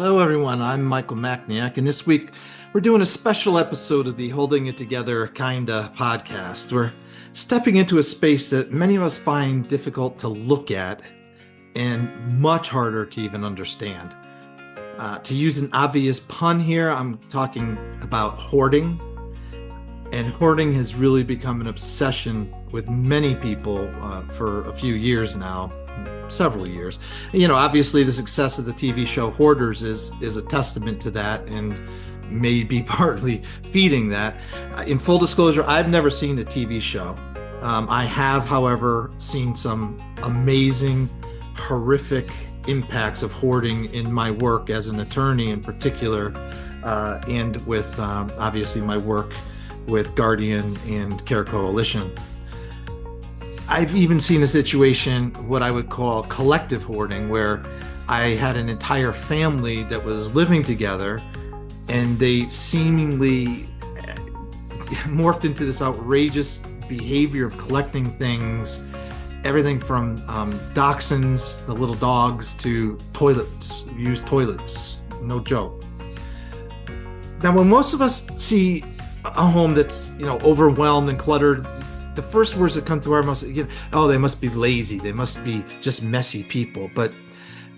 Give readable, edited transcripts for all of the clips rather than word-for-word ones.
Hello, everyone. I'm Michael Macniak, and this week we're doing a special episode of the Holding It Together Kinda podcast. We're stepping into a space that many of us find difficult to look at and much harder to even understand. To use an obvious pun here, I'm talking about hoarding. And hoarding has really become an obsession with many people for a few years now, several years. Obviously the success of the TV show Hoarders is a testament to that and may be partly feeding that. In full disclosure, I've never seen the TV show. I have, however, seen some amazing, horrific impacts of hoarding in my work as an attorney in particular, and with obviously my work with Guardian and Care Coalition. I've even seen a situation, what I would call collective hoarding, where I had an entire family that was living together and they seemingly morphed into this outrageous behavior of collecting things, everything from dachshunds, the little dogs, to toilets, used toilets, no joke. Now, when most of us see a home that's overwhelmed and cluttered, the first words that come to our mouth, oh, they must be lazy, they must be just messy people. But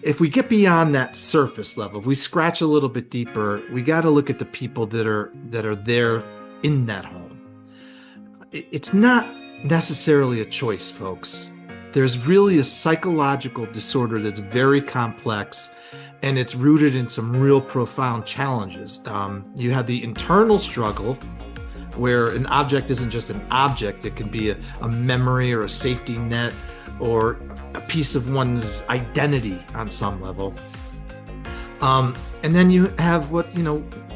if we get beyond that surface level, if we scratch a little bit deeper, we got to look at the people that are there in that home. It's not necessarily a choice, folks. There's really a psychological disorder that's very complex, and it's rooted in some real profound challenges. You have the internal struggle, where an object isn't just an object. It can be a memory or a safety net or a piece of one's identity on some level. And then you have what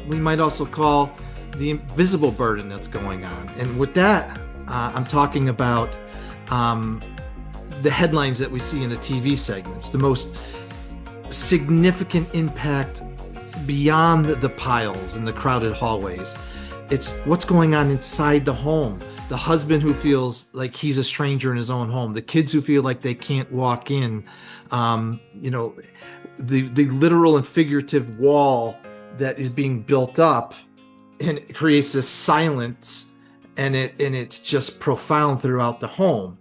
we might also call the invisible burden that's going on. And with that, I'm talking about the headlines that we see in the TV segments, the most significant impact beyond the piles in the crowded hallways. It's what's going on inside the home. The husband who feels like he's a stranger in his own home. The kids who feel like they can't walk in. The literal and figurative wall that is being built up, and it creates this silence, and it's just profound throughout the home.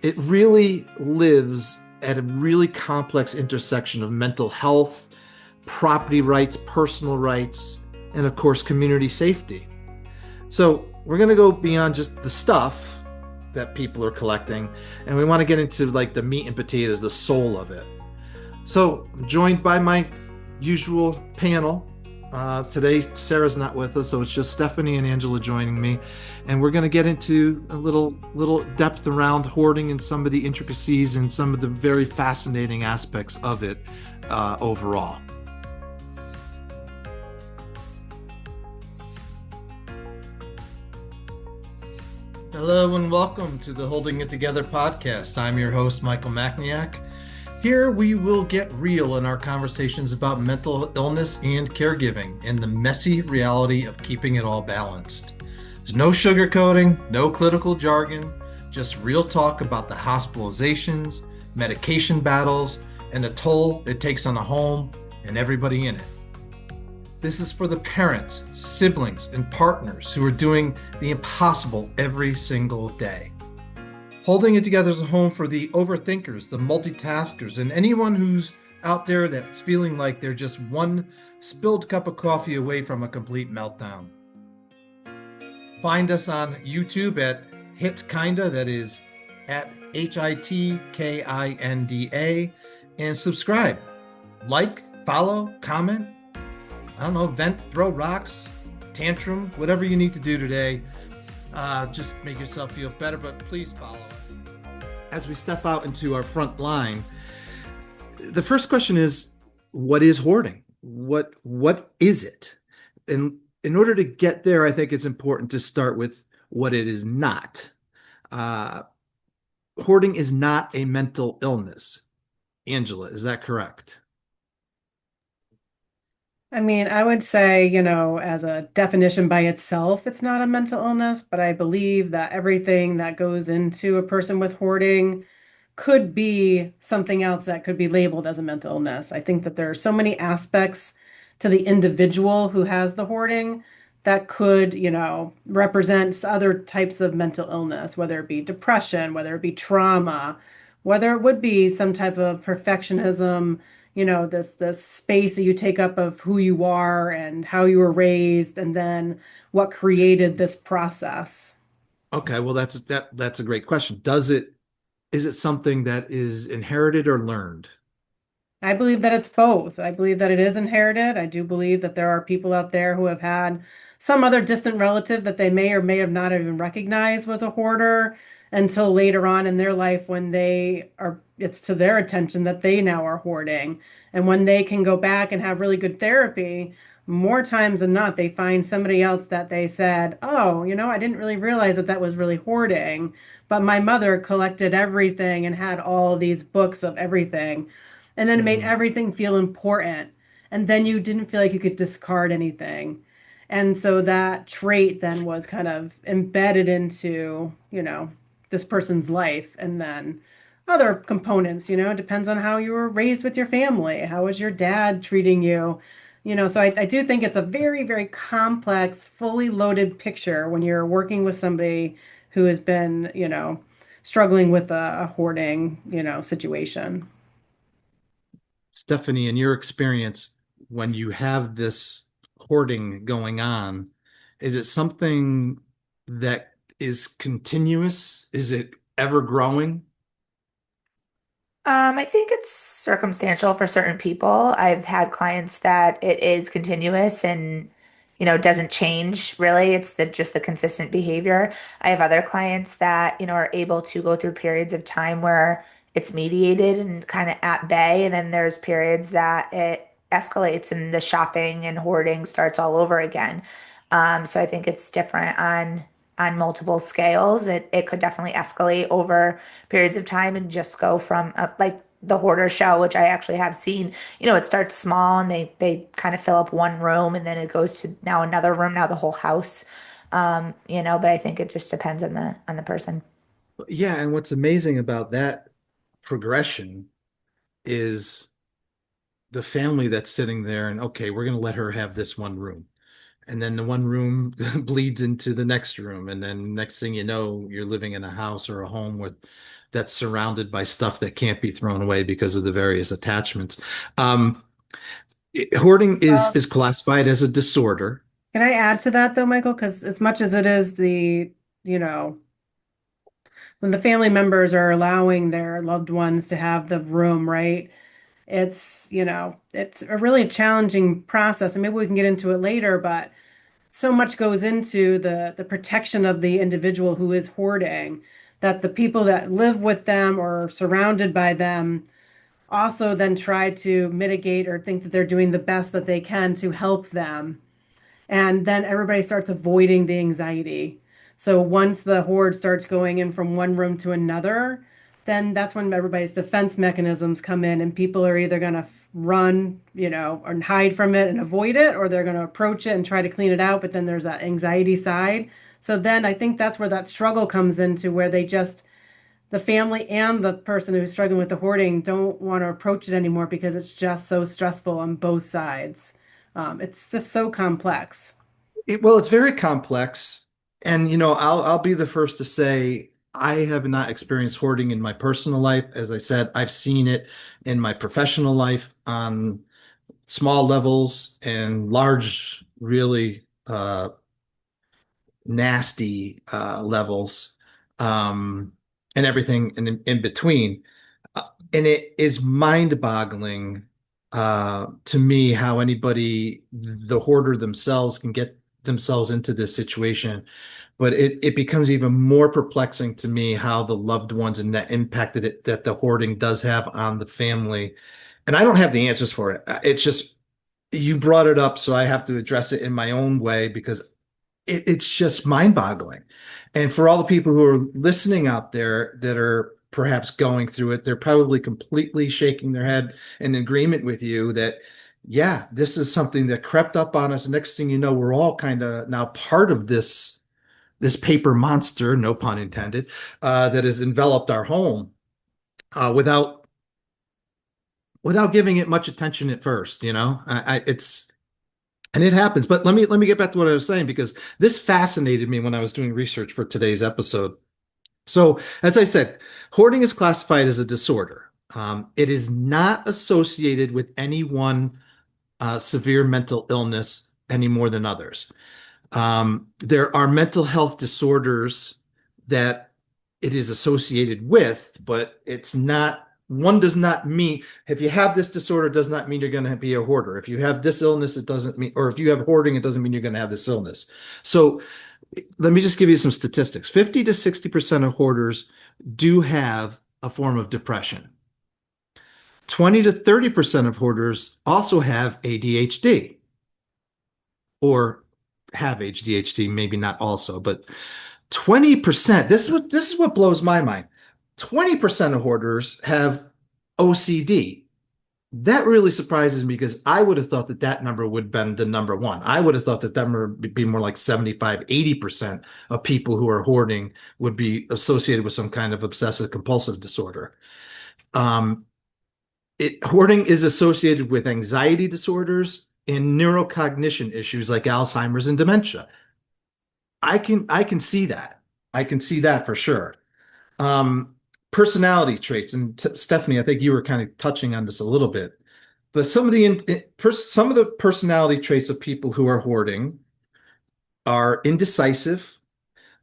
It really lives at a really complex intersection of mental health, property rights, personal rights, and of course, community safety. So we're going to go beyond just the stuff that people are collecting, and we want to get into like the meat and potatoes, the soul of it. So I'm joined by my usual panel. Today, Sarah's not with us, so it's just Stephanie and Angela joining me, and we're going to get into a little depth around hoarding and some of the intricacies and some of the very fascinating aspects of it overall. Hello and welcome to the Holding It Together podcast. I'm your host, Michael Macniak. Here we will get real in our conversations about mental illness and caregiving and the messy reality of keeping it all balanced. There's no sugarcoating, no clinical jargon, just real talk about the hospitalizations, medication battles, and the toll it takes on a home and everybody in it. This is for the parents, siblings, and partners who are doing the impossible every single day. Holding It Together is a home for the overthinkers, the multitaskers, and anyone who's out there that's feeling like they're just one spilled cup of coffee away from a complete meltdown. Find us on YouTube at HitKinda, that is at HITKINDA, and subscribe, like, follow, comment. I don't know, vent, throw rocks, tantrum, whatever you need to do today. Just make yourself feel better, but please follow us. As we step out into our front line, the first question is, what is hoarding? What is it? And in order to get there, I think it's important to start with what it is not. Hoarding is not a mental illness. Angela, is that correct? I mean, I would say, as a definition by itself, it's not a mental illness, but I believe that everything that goes into a person with hoarding could be something else that could be labeled as a mental illness. I think that there are so many aspects to the individual who has the hoarding that could, represent other types of mental illness, whether it be depression, whether it be trauma, whether it would be some type of perfectionism, this space that you take up of who you are and how you were raised, and then what created this process. Okay, well that's a great question. Is it something that is inherited or learned? I believe that it's both. I believe that it is inherited. I do believe that there are people out there who have had some other distant relative that they may or may have not even recognized was a hoarder until later on in their life when it's to their attention that they now are hoarding. And when they can go back and have really good therapy, more times than not, they find somebody else that they said, oh, I didn't really realize that that was really hoarding. But my mother collected everything and had all these books of everything. And then it made Mhm. everything feel important. And then you didn't feel like you could discard anything. And so that trait then was kind of embedded into, this person's life. And then other components, depends on how you were raised with your family. How was your dad treating you? So I do think it's a very, very complex, fully loaded picture when you're working with somebody who has been, struggling with a hoarding, situation. Stephanie, in your experience, when you have this hoarding going on, is it something that is continuous? Is it ever growing? I think it's circumstantial for certain people. I've had clients that it is continuous and, doesn't change really. It's just the consistent behavior. I have other clients that, are able to go through periods of time where it's mediated and kind of at bay, and then there's periods that it escalates and the shopping and hoarding starts all over again. So I think it's different on multiple scales. It could definitely escalate over periods of time and just go from like the hoarder show, which I actually have seen. It starts small and they kind of fill up one room and then it goes to now another room, now the whole house. But I think it just depends on the person. Yeah, and what's amazing about that progression is the family that's sitting there and okay, we're going to let her have this one room. And then the one room bleeds into the next room. And then next thing you know, you're living in a house or a home with that's surrounded by stuff that can't be thrown away because of the various attachments. Um, Hoarding is classified as a disorder. Can I add to that though, Michael? Because as much as it is you know, when the family members are allowing their loved ones to have the room, right? It's a really challenging process. And maybe we can get into it later, but so much goes into the protection of the individual who is hoarding that the people that live with them or are surrounded by them also then try to mitigate or think that they're doing the best that they can to help them. And then everybody starts avoiding the anxiety. So once the horde starts going in from one room to another, then that's when everybody's defense mechanisms come in, and people are either going to run, or hide from it and avoid it, or they're going to approach it and try to clean it out. But then there's that anxiety side. So then I think that's where that struggle comes into where the family and the person who's struggling with the hoarding don't want to approach it anymore because it's just so stressful on both sides. It's just so complex. Well, it's very complex. And I'll be the first to say I have not experienced hoarding in my personal life. As I said, I've seen it in my professional life on small levels and large, really nasty levels, um, and everything in between. And it is mind-boggling to me how anybody, the hoarder themselves, can get themselves into this situation. But it becomes even more perplexing to me how the loved ones and that impact that the hoarding does have on the family. And I don't have the answers for it. It's just you brought it up, so I have to address it in my own way because it's just mind-boggling. And for all the people who are listening out there that are perhaps going through it, they're probably completely shaking their head in agreement with you that, yeah, this is something that crept up on us. Next thing you know, we're all kind of now part of this paper monster, no pun intended, that has enveloped our home without giving it much attention at first. It's And it happens. But let me get back to what I was saying because this fascinated me when I was doing research for today's episode. So, as I said, hoarding is classified as a disorder. It is not associated with any one severe mental illness any more than others. There are mental health disorders that it is associated with, but it's not, one does not mean, if you have this disorder, it does not mean you're going to be a hoarder. If you have this illness, it doesn't mean, or if you have hoarding, it doesn't mean you're going to have this illness. So let me just give you some statistics. 50 to 60% of hoarders do have a form of depression. 20 to 30% of hoarders also have ADHD or have ADHD, maybe not also, but 20%, this is what blows my mind. 20% of hoarders have OCD. That really surprises me because I would have thought that that number would have been the number one. I would have thought that number would be more like 75, 80% of people who are hoarding would be associated with some kind of obsessive compulsive disorder. Um, Hoarding is associated with anxiety disorders and neurocognition issues like Alzheimer's and dementia. I can see that. I can see that for sure. Um, Personality traits, and Stephanie, I think you were kind of touching on this a little bit, but some of the personality traits of people who are hoarding are indecisive.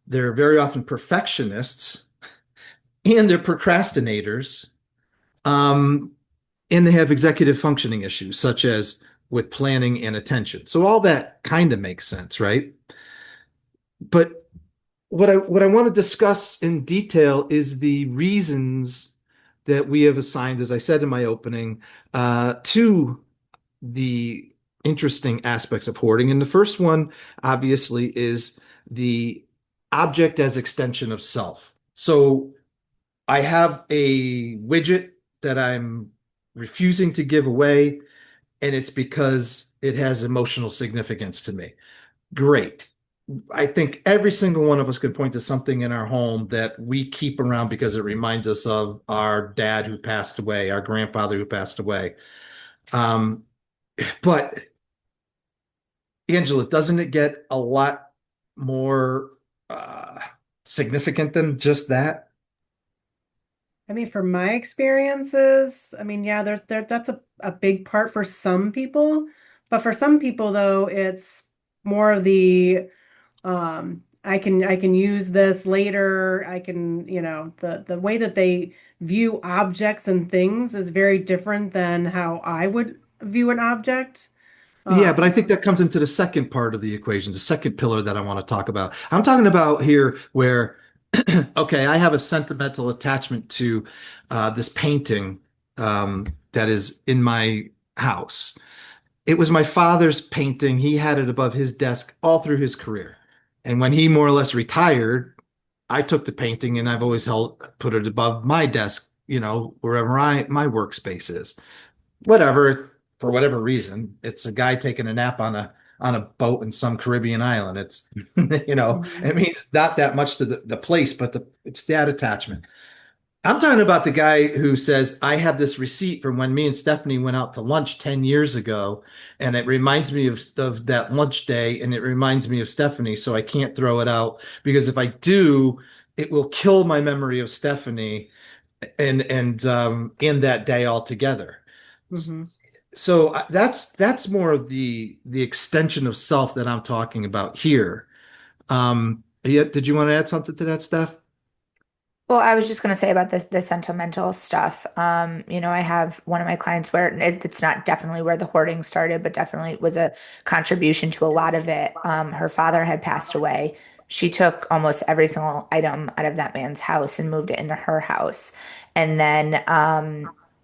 They're very often perfectionists, and they're procrastinators. Um, and they have executive functioning issues, such as with planning and attention. So all that kind of makes sense, right? But what I want to discuss in detail is the reasons that we have assigned, as I said in my opening, to the interesting aspects of hoarding. And the first one, obviously, is the object as extension of self. So I have a widget that I'm refusing to give away, and it's because it has emotional significance to me. Great. I think every single one of us could point to something in our home that we keep around because it reminds us of our dad who passed away, our grandfather who passed away. Um, but Angela, doesn't it get a lot more uh, significant than just that? I mean, from my experiences, I mean, yeah, that's a big part for some people. But for some people, though, it's more of the I can use this later. I can, the way that they view objects and things is very different than how I would view an object. Yeah, but I Um, think that comes into the second part of the equation, the second pillar that I want to talk about. I'm talking about here where, okay, I have a sentimental attachment to this painting that is in my house. It was my father's painting. He had it above his desk all through his career. And when he more or less retired, I took the painting and I've always put it above my desk, wherever my workspace is. Whatever, for whatever reason, it's a guy taking a nap on a boat in some Caribbean island. It's, mhm. it means not that much to the place, but it's that attachment. I'm talking about the guy who says, I have this receipt from when me and Stephanie went out to lunch 10 years ago, and it reminds me of that lunch day, and it reminds me of Stephanie, so I can't throw it out because if I do, it will kill my memory of Stephanie and in that day altogether. Mhm. So that's more of the extension of self that I'm talking about here. Yeah, did you want to add something to that, Steph? Well, I was just going to say about the sentimental stuff. I have one of my clients where it's not definitely where the hoarding started, but definitely was a contribution to a lot of it. Her father had passed away. She took almost every single item out of that man's house and moved it into her house. And then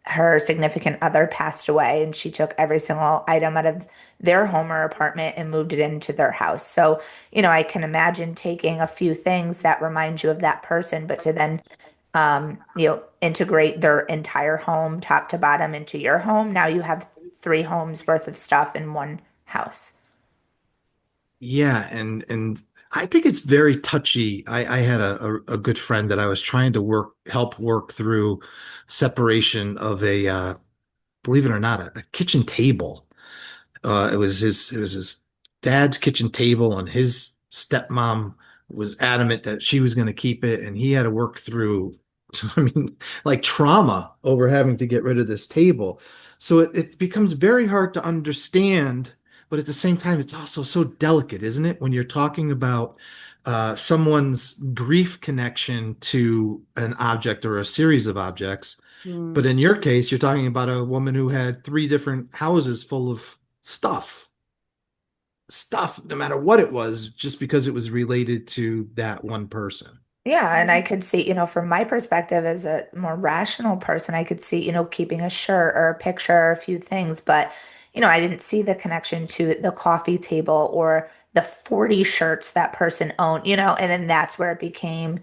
her significant other passed away, and she took every single item out of their home or apartment and moved it into their house. So I can imagine taking a few things that remind you of that person, but to then, integrate their entire home, top to bottom, into your home. Now you have three homes worth of stuff in one house. Yeah, and I think it's very touchy. I had a good friend that I was trying to help work through separation of believe it or not, a kitchen table. It was his dad's kitchen table, and his stepmom was adamant that she was going to keep it, and he had to work through, I mean, like trauma over having to get rid of this table. So it becomes very hard to understand, but at the same time, it's also so delicate, isn't it? When you're talking about someone's grief connection to an object or a series of objects. Mm. But in your case, you're talking about a woman who had three different houses full of stuff, stuff, no matter what it was, just because it was related to that one person. Yeah, and I could see, from my perspective as a more rational person, I could see, keeping a shirt or a picture or a few things, but I didn't see the connection to the coffee table or the 40 shirts that person owned, and then that's where it became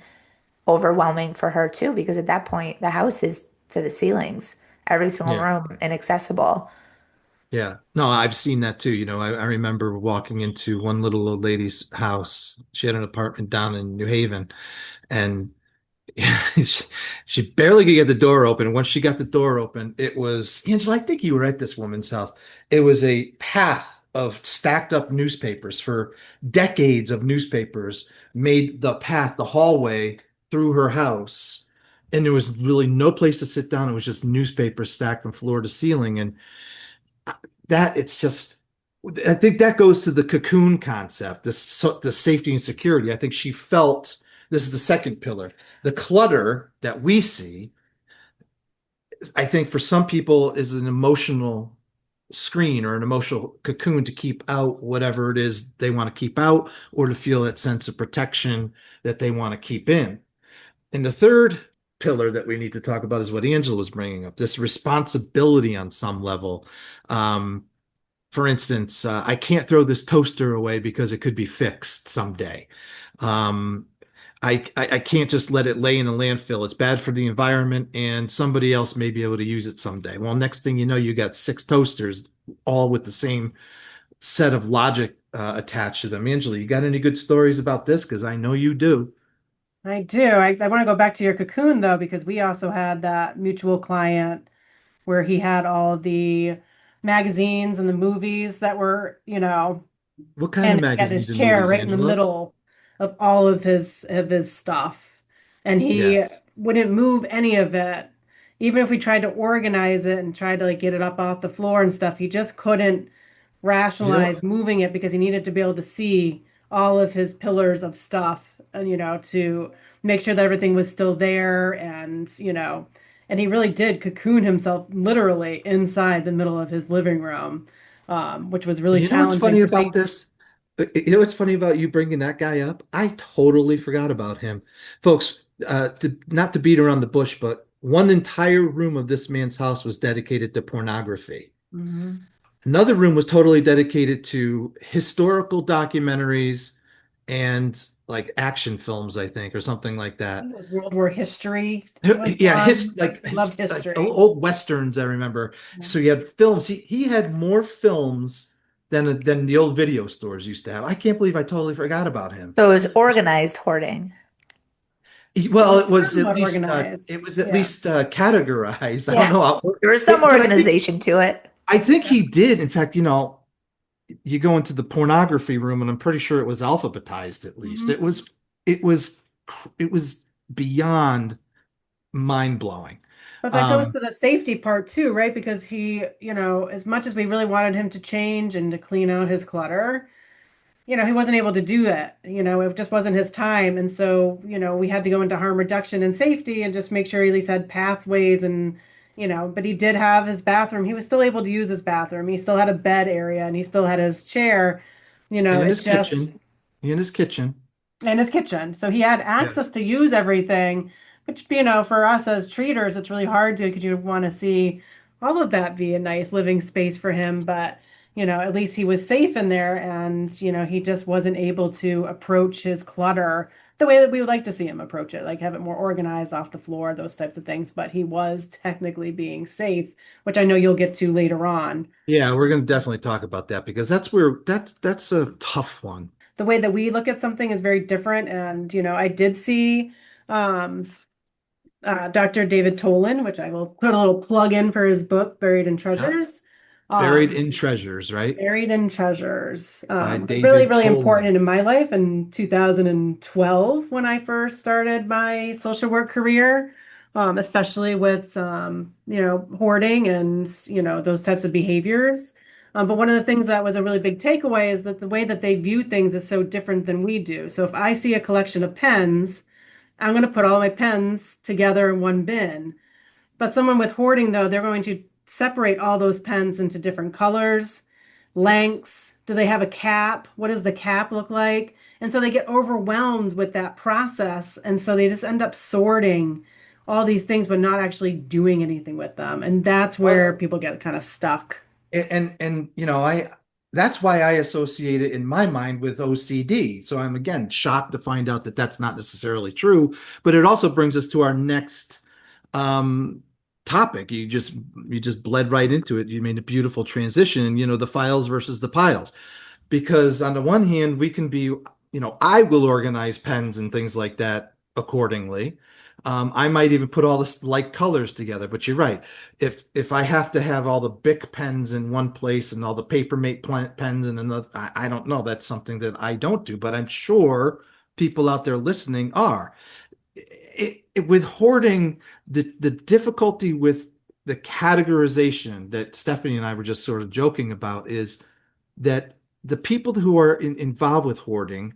overwhelming for her too, because at that point the house is to the ceilings, every single Yeah. room inaccessible. Yeah. No, I've seen that too. I remember walking into one little old lady's house. She had an apartment down in New Haven, and she, she barely could get the door open. And once she got the door open, it was, Angela, I think you were at this woman's house. It was a path of stacked up newspapers for decades of newspapers made the path, the hallway through her house. And there was really no place to sit down. It was just newspapers stacked from floor to ceiling. And that it's just, I think that goes to the cocoon concept, the safety and security. I think she felt this is the second pillar. The clutter that we see, I think for some people is an emotional screen or an emotional cocoon to keep out whatever it is they want to keep out or to feel that sense of protection that they want to keep in. And the third pillar that we need to talk about is what Angela was bringing up, this responsibility on some level. Um, for instance, I can't throw this toaster away because it could be fixed someday. Um, I can't just let it lay in a landfill. It's bad for the environment, and somebody else may be able to use it someday. Well, next thing you know, you got six toasters, all with the same set of logic attached to them. Angela, you got any good stories about this? Because I know you do. I do. I want to go back to your cocoon though, because we also had that mutual client where he had all the magazines and the movies that were, What kind of and he had magazines his and chair movies, right in the Angela? middle of all of his stuff. And he Yes. wouldn't move any of it. Even if we tried to organize it and tried to like get it up off the floor and stuff, he just couldn't You know, rationalize moving it because he needed to be able to see all of his pillars of stuff and to make sure that everything was still there and he really did cocoon himself literally inside the middle of his living room, which was really you know what's challenging funny for about safety. this? You know what's funny about you bringing that guy up? I totally forgot about him. Folks, not to beat around the bush, but one entire room of this man's house was dedicated to pornography. Hmm. Another room was totally dedicated to historical documentaries and like action films, I think, or something like I think that. it was World War History was Yeah, one. He loved like history. old westerns, I remember. Yeah. So you had films. He had more films than the old video stores used to have. I can't believe I totally forgot about him. So it was organized hoarding. It Well, was somewhat it organized. was at Yeah. least categorized. I don't Yeah. know how, There was some but organization to it. I think he did. In fact, you go into the pornography room, and I'm pretty sure it was alphabetized at least. Mhm. It was it was beyond mind blowing. But that goes Um, to the safety part too, right? Because he, as much as we really wanted him to change and to clean out his clutter, he wasn't able to do that. It just wasn't his time. And so, we had to go into harm reduction and safety and just make sure he at least had pathways but he did have his bathroom. He was still able to use his bathroom. He still had a bed area and he still had his chair. in It his just kitchen, in his kitchen. and his kitchen. So he had Yeah. access to use everything, which, for us as treaters, it's really hard to because you want to see all of that be a nice living space for him. But, at least he was safe in there and, he just wasn't able to approach his clutter the way that we would like to see him approach it, like have it more organized off the floor, those types of things. But he was technically being safe, which I know you'll get to later on. Yeah, we're going to definitely talk about that because that's a tough one. The way that we look at something is very different. And, I did see um, Dr. David Tolan, which I will put a little plug in for his book, Buried in Yeah. Treasures. Buried Um, in Treasures, right? Buried in Treasures. By Really, David really important Tolman. in my life in 2012 when I first started my social work career, especially with, hoarding and, those types of behaviors. But one of the things that was a really big takeaway is that the way that they view things is so different than we do. So if I see a collection of pens, I'm going to put all my pens together in one bin. But someone with hoarding, though, they're going to separate all those pens into different colors, lengths. Do they have a cap? What does the cap look like? And so they get overwhelmed with that process. And so they just end up sorting all these things, but not actually doing anything with them. And that's where Well, people get kind of stuck. and I that's why I associate it in my mind with OCD. So I'm again shocked to find out that that's not necessarily true, but it also brings us to our next um topic. You just bled right into it. You made a beautiful transition, the files versus the piles. Because on the one hand, we can be, I will organize pens and things like that accordingly. I might even put all this like colors together, but you're right. If I have to have all the Bic pens in one place and all the Papermate pens in another, I don't know. That's something that I don't do, but I'm sure people out there listening are. With hoarding, the difficulty with the categorization that Stephanie and I were just sort of joking about is that the people who are involved with hoarding,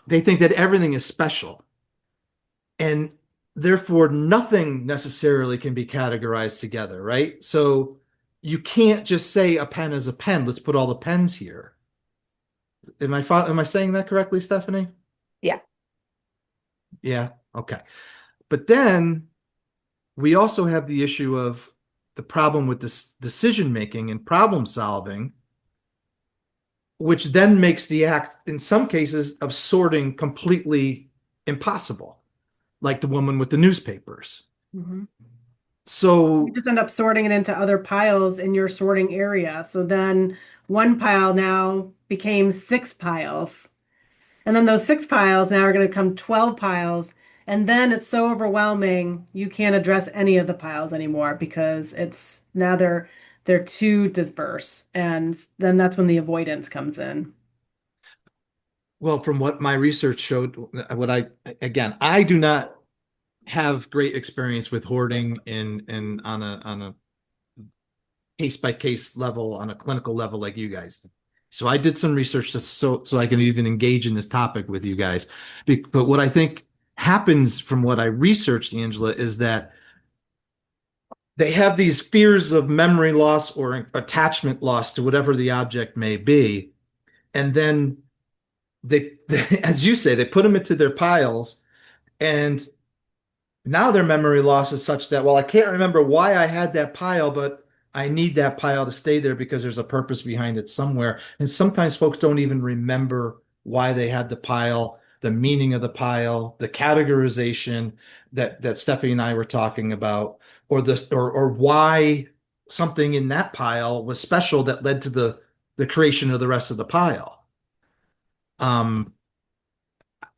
they think that everything is special, and therefore nothing necessarily can be categorized together, right? So you can't just say a pen is a pen. Let's put all the pens here. Am I saying that correctly, Stephanie? Yeah. Yeah. Okay. But then we also have the issue of the problem with this decision making and problem solving, which then makes the act, in some cases, of sorting completely impossible, like the woman with the newspapers. Mhm. You So, just end up sorting it into other piles in your sorting area. So then one pile now became six piles. And then those six piles now are going to come 12 piles. And then it's so overwhelming, you can't address any of the piles anymore because it's now they're too disperse. And then that's when the avoidance comes in. well, from what my research showed, again, I do not have great experience with hoarding in on a case by case level, on a clinical level like you guys. So I did some research so I can even engage in this topic with you guys. But what I think happens from what I researched, Angela, is that they have these fears of memory loss or attachment loss to whatever the object may be. And then as you say, they put them into their piles, and now their memory loss is such that, well, I can't remember why I had that pile, but I need that pile to stay there because there's a purpose behind it somewhere. And sometimes folks don't even remember why they had the pile, the meaning of the pile, the categorization that Stephanie and I were talking about, or why something in that pile was special that led to the creation of the rest of the pile. Um,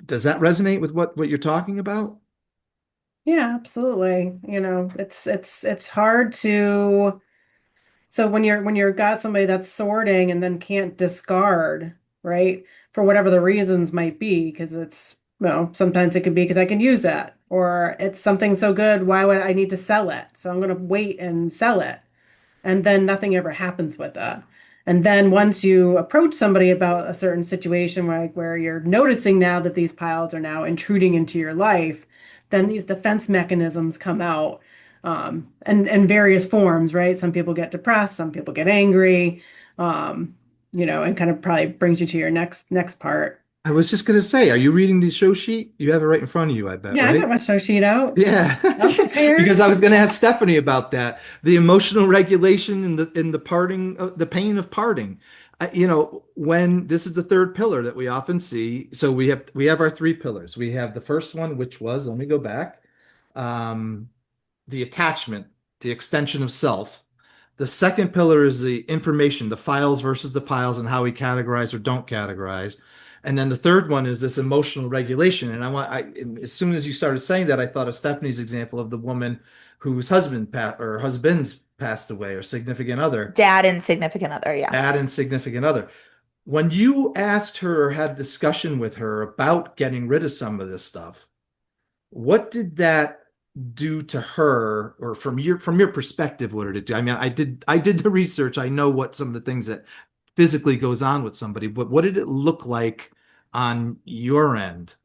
does that resonate with what you're talking about? Yeah, absolutely. It's hard to so when you're got somebody that's sorting and then can't discard, right? For whatever the reasons might be, because sometimes it could be because I can use that, or it's something so good, why would I need to sell it? So I'm gonna wait and sell it and then nothing ever happens with that. And then once you approach somebody about a certain situation where you're noticing now that these piles are now intruding into your life, then these defense mechanisms come out and various forms, right? Some people get depressed, some people get angry, and kind of probably brings you to your next part. I was just gonna say, are you reading the show sheet? You have it right in front of you, I bet, Yeah, I got right? my show sheet out. Yeah, I'm prepared. because I was going to ask Stephanie about that, the emotional regulation and the parting, the pain of parting. When this is the third pillar that we often see. So we have our three pillars. We have the first one, which was, let me go back, um, the attachment, the extension of self. The second pillar is the information, the files versus the piles, and how we categorize or don't categorize. And then the third one is this emotional regulation. And as soon as you started saying that, I thought of Stephanie's example of the woman whose husband or husbands passed away, or significant other, Dad and significant other, yeah. dad and significant other. When you asked her or had discussion with her about getting rid of some of this stuff, what did that do to her, or from your perspective, what did it do? I mean, I did the research. I know what some of the things that physically goes on with somebody, but what did it look like on your end,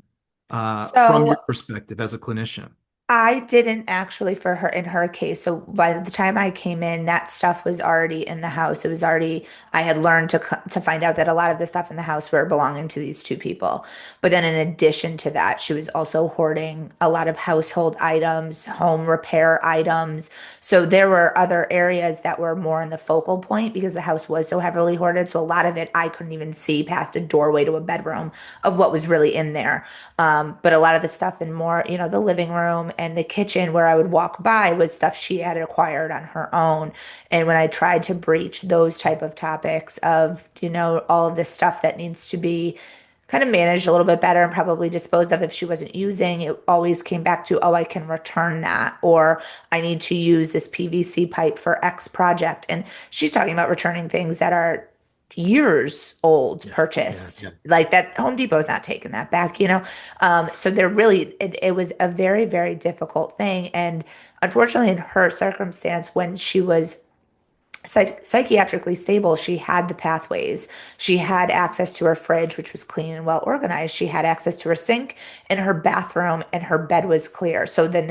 from So your perspective as a clinician? I didn't actually for her in her case. So by the time I came in, that stuff was already in the house. It was already, I had learned to find out that a lot of the stuff in the house were belonging to these two people. But then in addition to that, she was also hoarding a lot of household items, home repair items. So there were other areas that were more in the focal point because the house was so heavily hoarded. So a lot of it I couldn't even see past a doorway to a bedroom of what was really in there. But a lot of the stuff in more, the living room and the kitchen where I would walk by was stuff she had acquired on her own. And when I tried to breach those type of topics of, all of this stuff that needs to be kind of managed a little bit better and probably disposed of if she wasn't using, it always came back to, oh, I can return that, or I need to use this PVC pipe for X project. And she's talking about returning things that are years old Yeah, yeah, purchased yeah. like that. Home Depot's not taking that back. So they're really it was a very, very difficult thing. And unfortunately in her circumstance, when she was psychiatrically stable, she had the pathways. She had access to her fridge, which was clean and well organized. She had access to her sink and her bathroom, and her bed was clear. So the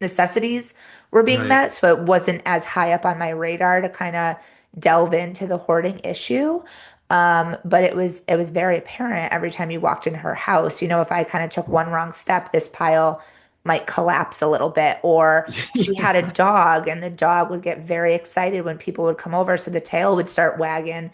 necessities were being Right. met. So it wasn't as high up on my radar to kind of delve into the hoarding issue. But it was very apparent every time you walked in her house. If I kind of took one wrong step, this pile might collapse a little bit. Or she had a dog, and the dog would get very excited when people would come over. So the tail would start wagging,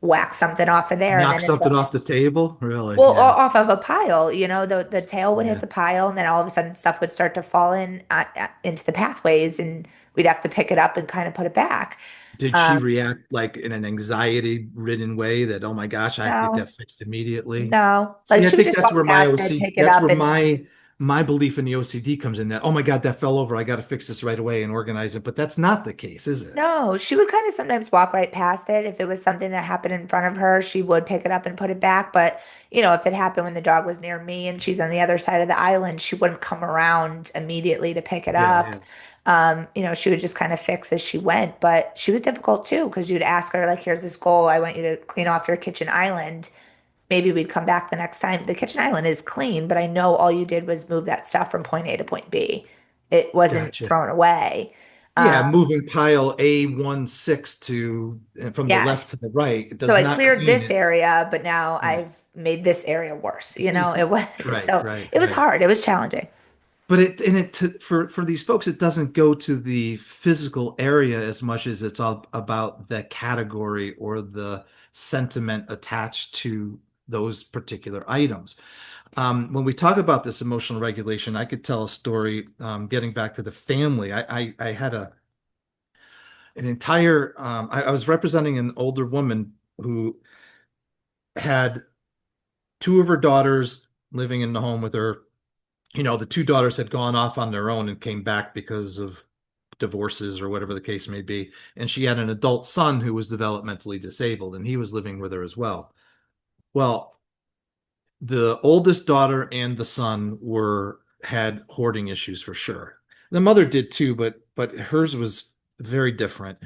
whack something off of there, and Knock then it's something off the table? Really? well, Yeah. off of a pile. The tail would hit Yeah. the pile, and then all of a sudden stuff would start to fall into the pathways, and we'd have to pick it up and kind of put it back. Did she Um, react like in an anxiety-ridden way that, oh my gosh, I have to get no, that fixed immediately? no. Like See, I she would think just that's walk where my past it, OC, pick it that's up, where and my belief in the OCD comes in, that, oh my God, that fell over. I got to fix this right away and organize it. But that's not the case, is it? no, she would kind of sometimes walk right past it. If it was something that happened in front of her, she would pick it up and put it back. But, if it happened when the dog was near me and she's on the other side of the island, she wouldn't come around immediately to pick it Yeah, up. yeah. She would just kind of fix as she went. But she was difficult too, because you'd ask her, like, here's this goal. I want you to clean off your kitchen island. Maybe we'd come back the next time. The kitchen island is clean, but I know all you did was move that stuff from point A to point B. It wasn't Gotcha. thrown away. Um, Yeah, moving pile A16 from the left yes. to the right, it So does I not cleared clean this it. area, but now Yeah. I've made this area worse. It was Right, so right, it was right. hard. It was challenging. But for these folks, it doesn't go to the physical area as much as it's all about the category or the sentiment attached to those particular items. When we talk about this emotional regulation, I could tell a story. Getting back to the family, I had an entire. I was representing an older woman who had two of her daughters living in the home with her. The two daughters had gone off on their own and came back because of divorces or whatever the case may be. And she had an adult son who was developmentally disabled, and he was living with her as well. Well, the oldest daughter and the son were had hoarding issues for sure. The mother did too, but hers was very different.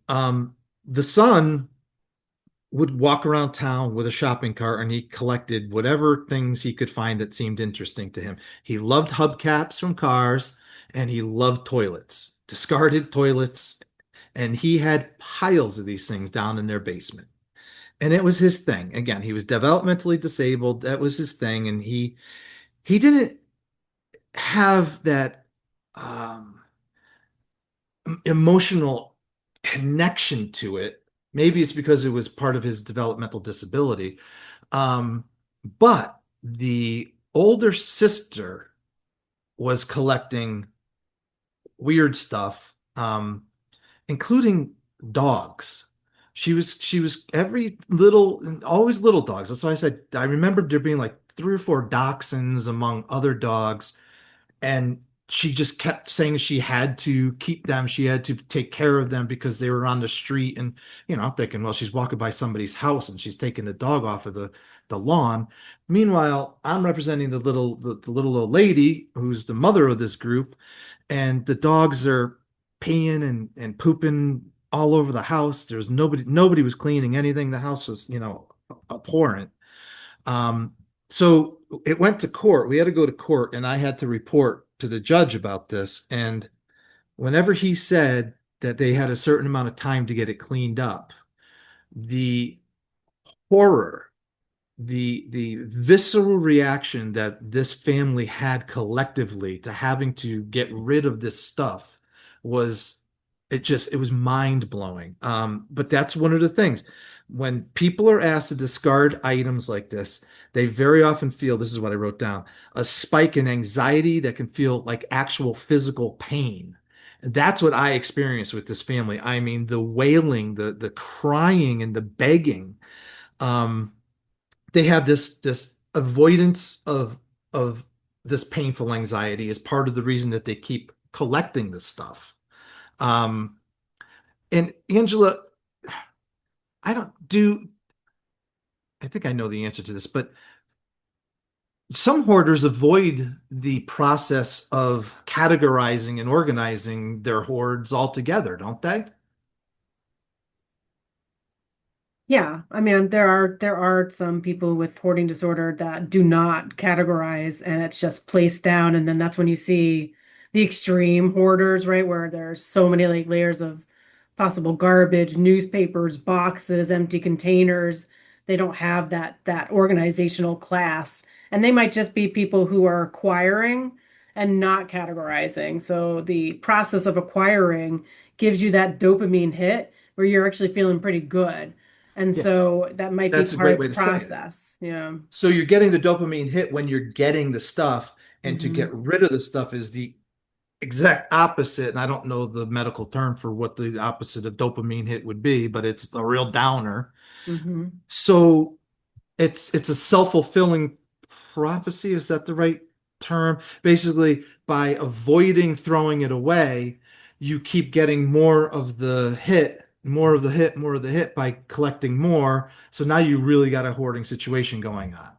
The son would walk around town with a shopping cart, and he collected whatever things he could find that seemed interesting to him. He loved hubcaps from cars, and he loved toilets, discarded toilets, and he had piles of these things down in their basement. And it was his thing. Again, he was developmentally disabled. That was his thing, and he didn't have that um, emotional connection to it. Maybe it's because it was part of his developmental disability. Um, but the older sister was collecting weird stuff, including dogs. She was every little, always little dogs. That's why I said I remember there being like three or four dachshunds among other dogs, and she just kept saying she had to keep them, she had to take care of them because they were on the street. And I'm thinking, well, she's walking by somebody's house and she's taking the dog off of the lawn. Meanwhile, I'm representing the little old lady who's the mother of this group, and the dogs are peeing and pooping all over the house. There's nobody was cleaning anything. The house was, abhorrent. Um, so it went to court. We had to go to court, and I had to report to the judge about this. And whenever he said that they had a certain amount of time to get it cleaned up, the horror, the visceral reaction that this family had collectively to having to get rid of this stuff was it was mind blowing. But that's one of the things. When people are asked to discard items like this, they very often feel, this is what I wrote down, a spike in anxiety that can feel like actual physical pain. And that's what I experienced with this family. I mean, the wailing, the crying, and the begging. Um, they have this avoidance of this painful anxiety is part of the reason that they keep collecting this stuff. Um, and Angela, I don't do, I think I know the answer to this, but some hoarders avoid the process of categorizing and organizing their hoards altogether, don't they? Yeah, I mean, there are some people with hoarding disorder that do not categorize, and it's just placed down, and then that's when you see the extreme hoarders, right, where there's so many like layers of possible garbage, newspapers, boxes, empty containers. They don't have that organizational class, and they might just be people who are acquiring and not categorizing. So the process of acquiring gives you that dopamine hit where you're actually feeling pretty good. And Yeah, so that might be that's a part great of the way to say it. process. Yeah. So you're getting the dopamine hit when you're getting the stuff, and to Hmm. get rid of the stuff is the exact opposite. And I don't know the medical term for what the opposite of dopamine hit would be, but it's a real downer. Hmm. So it's a self-fulfilling prophecy. Is that the right term? Basically, by avoiding throwing it away, you keep getting more of the hit, more of the hit, more of the hit by collecting more. So now you really got a hoarding situation going on,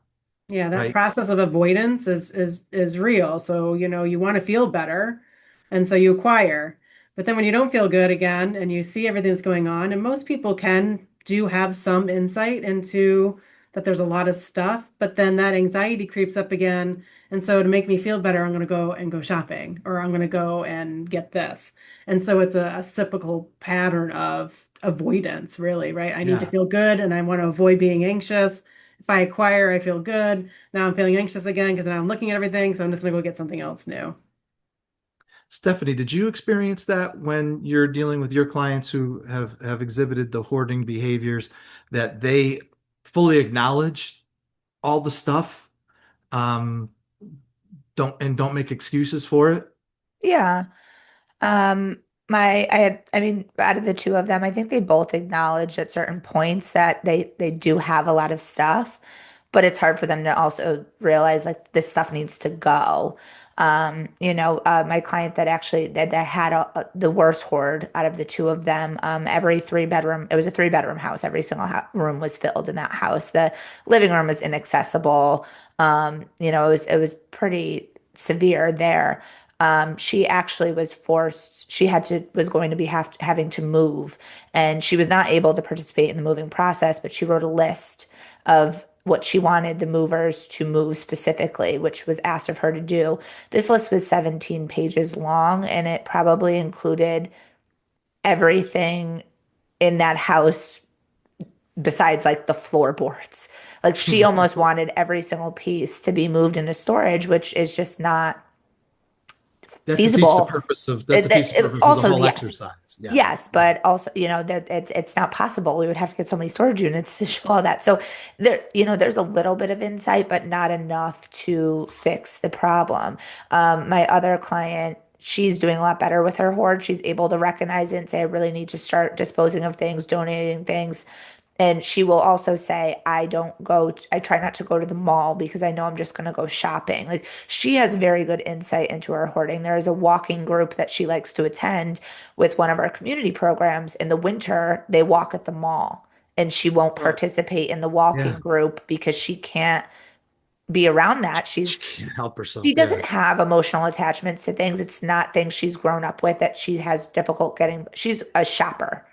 Yeah, that right? process of avoidance is real. So, you want to feel better, and so you acquire. But then when you don't feel good again and you see everything that's going on, and most people do have some insight into that there's a lot of stuff, but then that anxiety creeps up again. And so to make me feel better, I'm going to go shopping, or I'm going to go and get this. And so it's a cyclical pattern of avoidance, really, right? I need to Yeah. feel good and I want to avoid being anxious. If I acquire, I feel good. Now I'm feeling anxious again because now I'm looking at everything. So I'm just going to go get something else new. Stephanie, did you experience that when you're dealing with your clients who have exhibited the hoarding behaviors, that they fully acknowledge all the stuff, um, don't make excuses for it? Yeah. Um, I mean, out of the two of them, I think they both acknowledged at certain points that they do have a lot of stuff, but it's hard for them to also realize like this stuff needs to go. My client that had the worst hoard out of the two of them, every three-bedroom, it was a three-bedroom house. Every single room was filled in that house. The living room was inaccessible. It was pretty severe there. She actually was forced, was going to be having to move, and she was not able to participate in the moving process, but she wrote a list of what she wanted the movers to move specifically, which was asked of her to do. This list was 17 pages long, and it probably included everything in that house besides like the floorboards. Like she almost wanted every single piece to be moved into storage, which is just not feasible. That defeats the purpose of the Also, whole yes, exercise. Yeah. yes, but also, that it's not possible. We would have to get so many storage units to show all that. So there's a little bit of insight, but not enough to fix the problem. My other client, she's doing a lot better with her hoard. She's able to recognize it and say, I really need to start disposing of things, donating things. And she will also say, I try not to go to the mall because I know I'm just going to go shopping. Like she has very good insight into her hoarding. There is a walking group that she likes to attend with one of our community programs. In the winter, they walk at the mall and she won't Well, participate in the walking yeah, group because she can't be around that. she can't help She herself. Yeah, doesn't have emotional attachments to things. It's not things she's grown up with that she has difficult getting. She's a shopper.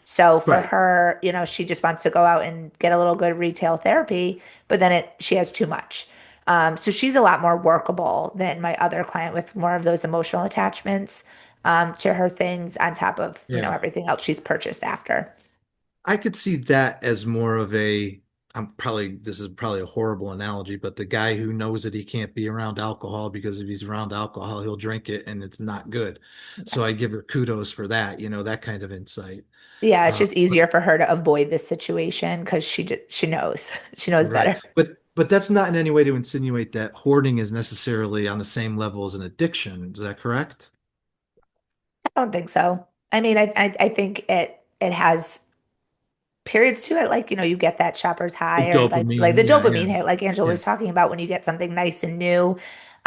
So for right. her, she just wants to go out and get a little good retail therapy, but then she has too much. So she's a lot more workable than my other client with more of those emotional attachments to her things on top of, Yeah. everything else she's purchased after. I could see that as more of a, this is probably a horrible analogy, but the guy who knows that he can't be around alcohol because if he's around alcohol, he'll drink it and it's not good. So I give her kudos for that, that kind of insight. Yeah, it's just But easier for her to avoid this situation because she knows. She knows right. better. But that's not in any way to insinuate that hoarding is necessarily on the same level as an addiction. Is that correct? I don't think so. I mean, I think it has periods to it, like you get that shopper's The high or like dopamine. the Yeah, yeah, dopamine hit, like Angela yeah, was talking about when you get something nice and new.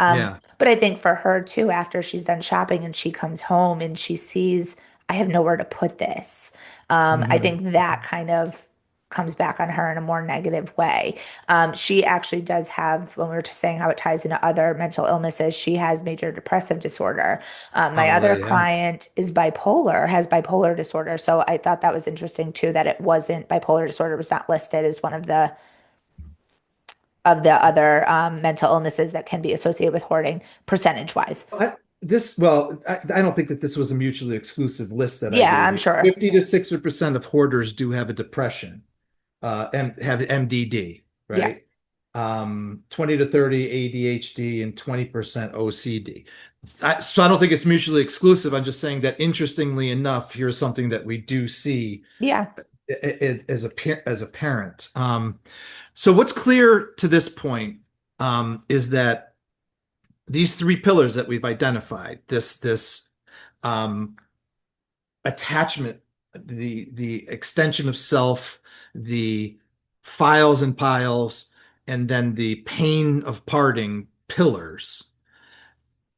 yeah. But I think for her too, after she's done shopping and she comes home and she sees, I have nowhere to put this. I Hmm. think that kind of comes back on her in a more negative way. She actually does have, when we were just saying how it ties into other mental illnesses, she has major depressive disorder. My Oh, other there you have. client is bipolar, has bipolar disorder. So I thought that was interesting too, that it wasn't bipolar disorder was not listed as one of the other mental illnesses that can be associated with hoarding percentage wise. I don't think that this was a mutually exclusive list that I Yeah, gave I'm you. sure. 50 to 60% of hoarders do have a depression, and have MDD, Yeah. right? 20 to 30 ADHD and 20% OCD. So I don't think it's mutually exclusive. I'm just saying that interestingly enough, here's something that we do see Yeah. as a parent. So what's clear to this point is that these three pillars that we've identified, this um, attachment, the extension of self, the files and piles, and then the pain of parting pillars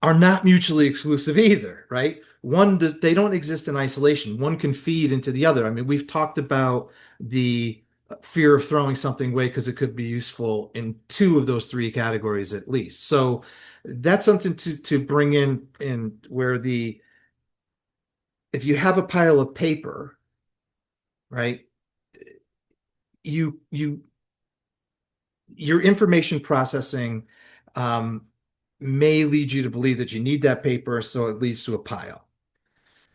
are not mutually exclusive either, right? They don't exist in isolation. One can feed into the other. I mean, we've talked about the fear of throwing something away because it could be useful in two of those three categories at least. So that's something to bring in where the if you have a pile of paper, right, you your information processing um, may lead you to believe that you need that paper, so it leads to a pile.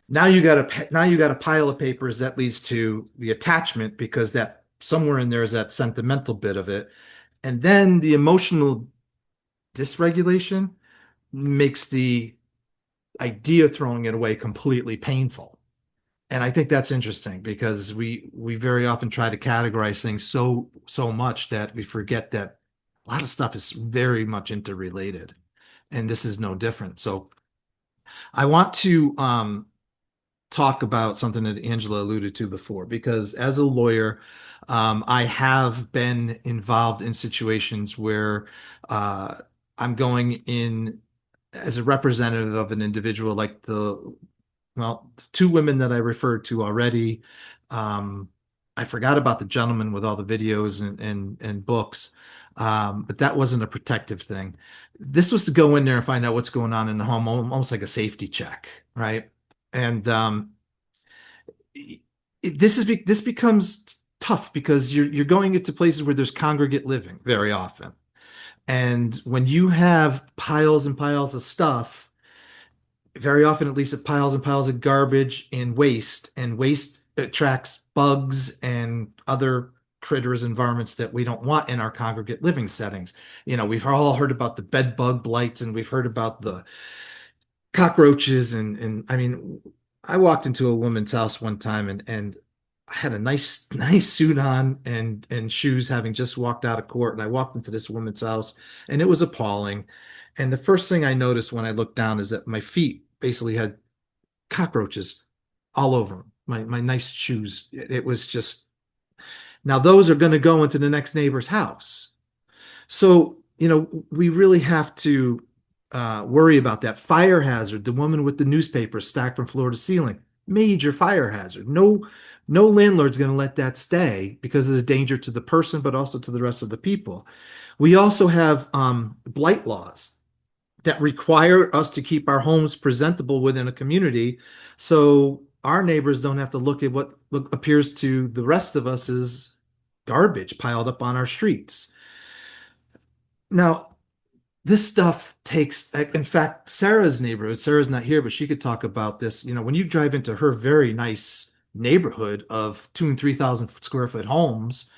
Now you got a pile of papers that leads to the attachment because that somewhere in there is that sentimental bit of it, and then the emotional dysregulation makes the idea of throwing it away completely painful. And I think that's interesting because we very often try to categorize things so much that we forget that a lot of stuff is very much interrelated, and this is no different. So I want to talk about something that Angela alluded to before, because as a lawyer, I have been involved in situations where uh, I'm going in as a representative of an individual, like two women that I referred to already. Um, I forgot about the gentleman with all the videos and books, but that wasn't a protective thing. This was to go in there and find out what's going on in the home, almost like a safety check, right? And this becomes tough because you're going into places where there's congregate living very often, and when you have piles and piles of stuff, very often at least, it piles and piles of garbage and waste attracts bugs and other critters environments that we don't want in our congregate living settings. We've all heard about the bed bug blights, and we've heard about the cockroaches, and I mean, I walked into a woman's house one time, and I had a nice suit on and shoes, having just walked out of court, and I walked into this woman's house, and it was appalling. And the first thing I noticed when I looked down is that my feet basically had cockroaches all over them. My nice shoes. It was just Now, those are going to go into the next neighbor's house. So, we really have to worry about that fire hazard. The woman with the newspaper stacked from floor to ceiling, major fire hazard. No landlord's going to let that stay because of the danger to the person, but also to the rest of the people. We also have blight laws that require us to keep our homes presentable within a community, so our neighbors don't have to look at what appears to the rest of us as garbage piled up on our streets. Now, this stuff takes, in fact, Sarah's neighborhood, Sarah's not here, but she could talk about this. When you drive into her very nice neighborhood of 2,000 and 3,000 square foot homes,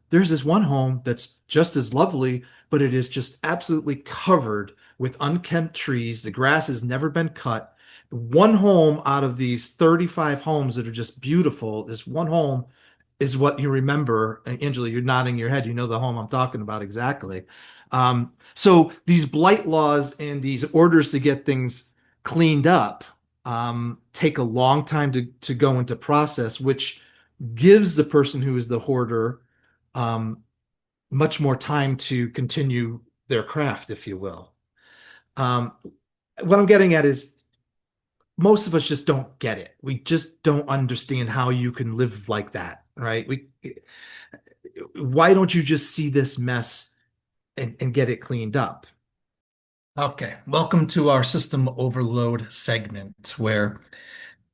there's this one home that's just as lovely, but it is just absolutely covered with unkempt trees. The grass has never been cut. One home out of these 35 homes that are just beautiful, this one home is what you remember. And Angela, you're nodding your head. You know the home I'm talking about exactly. So these blight laws and these orders to get things cleaned up take a long time to go into process, which gives the person who is the hoarder um, much more time to continue their craft, if you will. Um, what I'm getting at is most of us just don't get it. We just don't understand how you can live like that, right? Why don't you just see this mess and get it cleaned up? Okay, welcome to our system overload segment where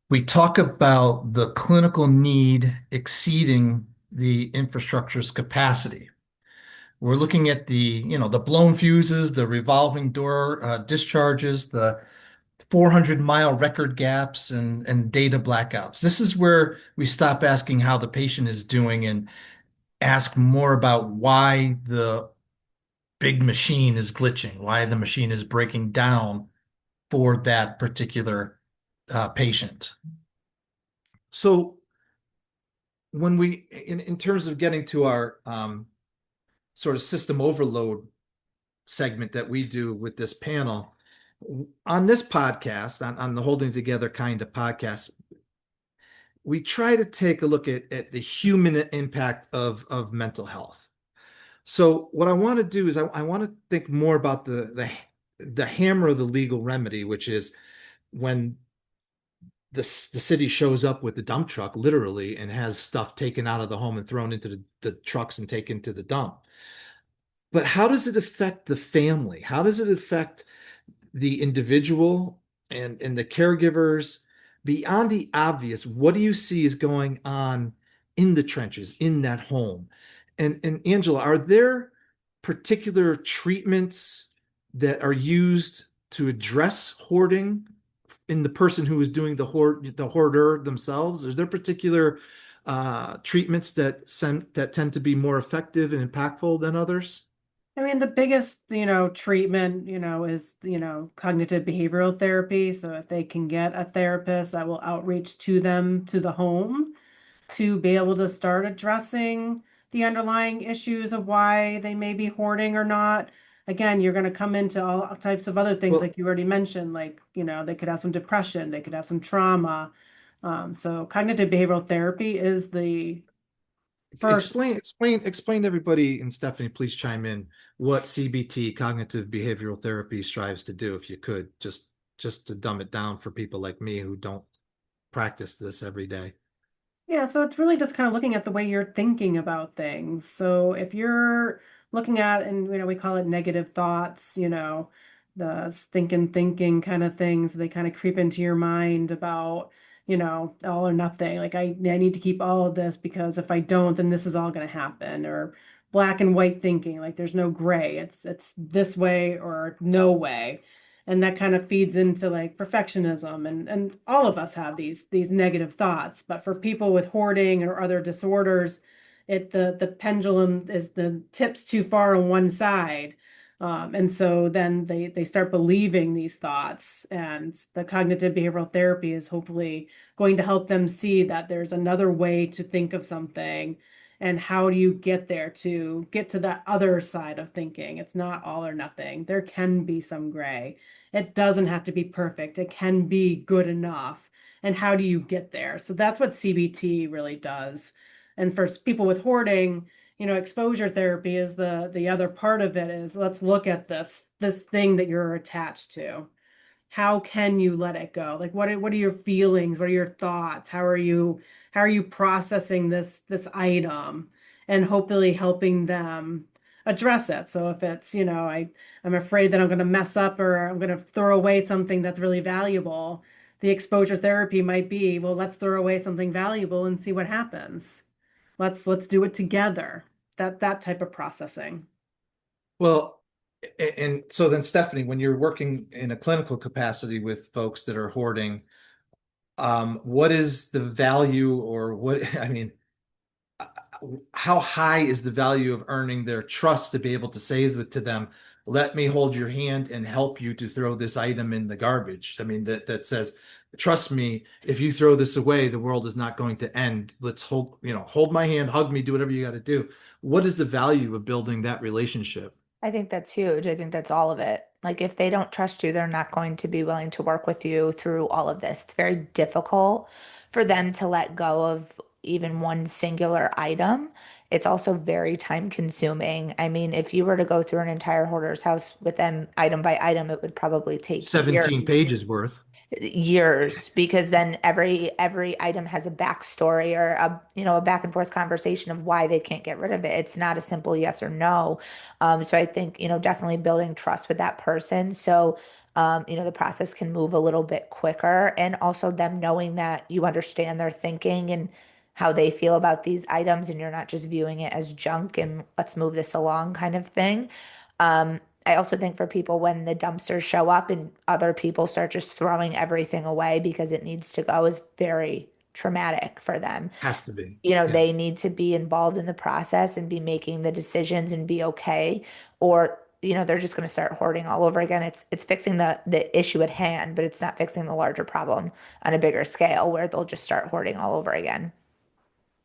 we talk about the clinical need exceeding the infrastructure's capacity. We're looking at the blown fuses, the revolving door discharges, the 400-mile record gaps, and data blackouts. This is where we stop asking how the patient is doing and ask more about why the big machine is glitching, why the machine is breaking down for that particular patient. So when in terms of getting to our sort of system overload segment that we do with this panel, on this podcast, on the Holding Together kind of podcast, we try to take a look at the human impact of mental health. So what I want to do is I want to think more about the hammer of the legal remedy, which is when the city shows up with the dump truck, literally, and has stuff taken out of the home and thrown into the trucks and taken to the dump. But how does it affect the family? How does it affect the individual and the caregivers? Beyond the obvious, what do you see is going on in the trenches, in that home? And Angela, are there particular treatments that are used to address hoarding in the person who is doing the hoarder themselves? Is there particular treatments that tend to be more effective and impactful than others? I mean, the biggest, treatment, is, cognitive behavioral therapy. So if they can get a therapist that will outreach to them to the home to be able to start addressing the underlying issues of why they may be hoarding or not. Again, you're going to come into all types of other things, Well, like you already mentioned, like, they could have some depression, they could have some trauma. So cognitive behavioral therapy is the first. explain to everybody, and Stephanie, please chime in, what CBT, cognitive behavioral therapy, strives to do, if you could, just to dumb it down for people like me who don't practice this every day. Yeah, so it's really just kind of looking at the way you're thinking about things. So if you're looking at, and we call it negative thoughts, the thinking kind of things, they kind of creep into your mind about, all or nothing. Like I need to keep all of this because if I don't, then this is all going to happen. Or black and white thinking, like there's no gray. It's this way or no way. And that kind of feeds into like perfectionism, and all of us have these negative thoughts. But for people with hoarding or other disorders, the pendulum is the tips too far on one side. And so then they start believing these thoughts, and the cognitive behavioral therapy is hopefully going to help them see that there's another way to think of something. And how do you get there to get to that other side of thinking? It's not all or nothing. There can be some gray. It doesn't have to be perfect. It can be good enough. And how do you get there? So that's what CBT really does. And for people with hoarding, exposure therapy is the other part of it is let's look at this thing that you're attached to. How can you let it go? Like what are your feelings? What are your thoughts? How are you processing this item and hopefully helping them address it. So if it's, I'm afraid that I'm going to mess up or I'm going to throw away something that's really valuable, the exposure therapy might be, well, let's throw away something valuable and see what happens. Let's do it together. That type of processing. Well, and so then Stephanie, when you're working in a clinical capacity with folks that are hoarding, what is the value or what, I mean, how high is the value of earning their trust to be able to say to them, let me hold your hand and help you to throw this item in the garbage? I mean, that says, trust me, if you throw this away, the world is not going to end. Let's hold my hand, hug me, do whatever you got to do. What is the value of building that relationship? I think that's huge. I think that's all of it. Like, if they don't trust you, they're not going to be willing to work with you through all of this. It's very difficult for them to let go of even one singular item. It's also very time consuming. I mean, if you were to go through an entire hoarder's house with them item by item, it would probably take 17 years. pages worth. Years, because then every item has a backstory or a back and forth conversation of why they can't get rid of it. It's not a simple yes or no. So I think definitely building trust with that person, so the process can move a little bit quicker, and also them knowing that you understand their thinking and how they feel about these items, and you're not just viewing it as junk and let's move this along kind of thing. I also think for people, when the dumpsters show up and other people start just throwing everything away because it needs to go, is very traumatic for them. Has to be. Yeah. They need to be involved in the process and be making the decisions and be okay, or they're just going to start hoarding all over again. It's fixing the issue at hand, but it's not fixing the larger problem on a bigger scale where they'll just start hoarding all over again.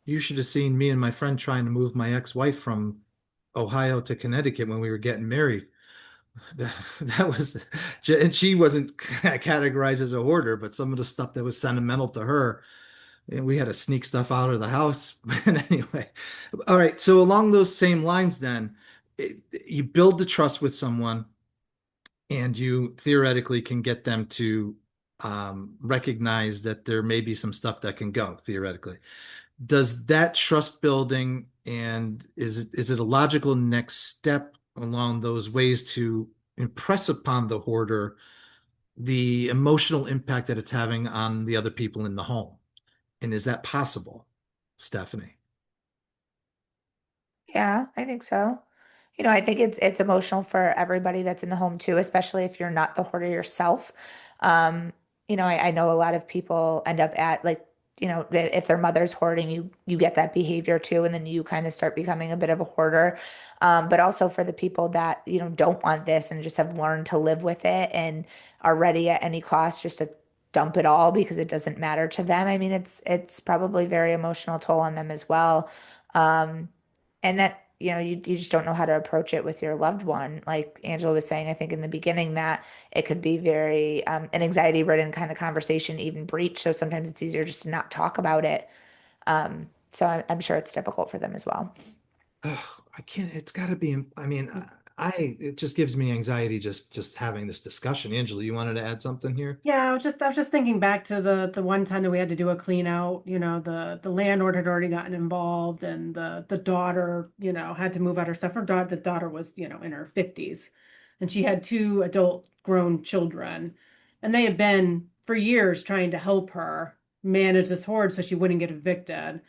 You should have seen me and my friend trying to move my ex-wife from Ohio to Connecticut when we were getting married. That was, and she wasn't categorized as a hoarder, but some of the stuff that was sentimental to her, and we had to sneak stuff out of the house. But anyway, all right. So along those same lines, then you build the trust with someone, and you theoretically can get them to recognize that there may be some stuff that can go theoretically. Does that trust building, and is it a logical next step along those ways to impress upon the hoarder the emotional impact that it's having on the other people in the home? And is that possible, Stephanie? Yeah, I think so. I think it's emotional for everybody that's in the home too, especially if you're not the hoarder yourself. Um, I know a lot of people end up at, like, if their mother's hoarding, you get that behavior too, and then you kind of start becoming a bit of a hoarder. But also for the people that, don't want this and just have learned to live with it and are ready at any cost just to dump it all because it doesn't matter to them. I mean, it's probably very emotional toll on them as well. Um, and that you just don't know how to approach it with your loved one. Like Angela was saying, I think in the beginning, that it could be very an anxiety ridden kind of conversation, even breach, so sometimes it's easier just to not talk about it. So I'm sure it's difficult for them as well. Oh, I can't. It's got to be. I mean, it just gives me anxiety just having this discussion. Angela, you wanted to add something here? Yeah, I was just thinking back to the one time that we had to do a clean out. The landlord had already gotten involved, and the daughter, had to move out her stuff. The daughter was, in her 50s, and she had two adult grown children, and they had been for years trying to help her manage this hoard so she wouldn't get evicted.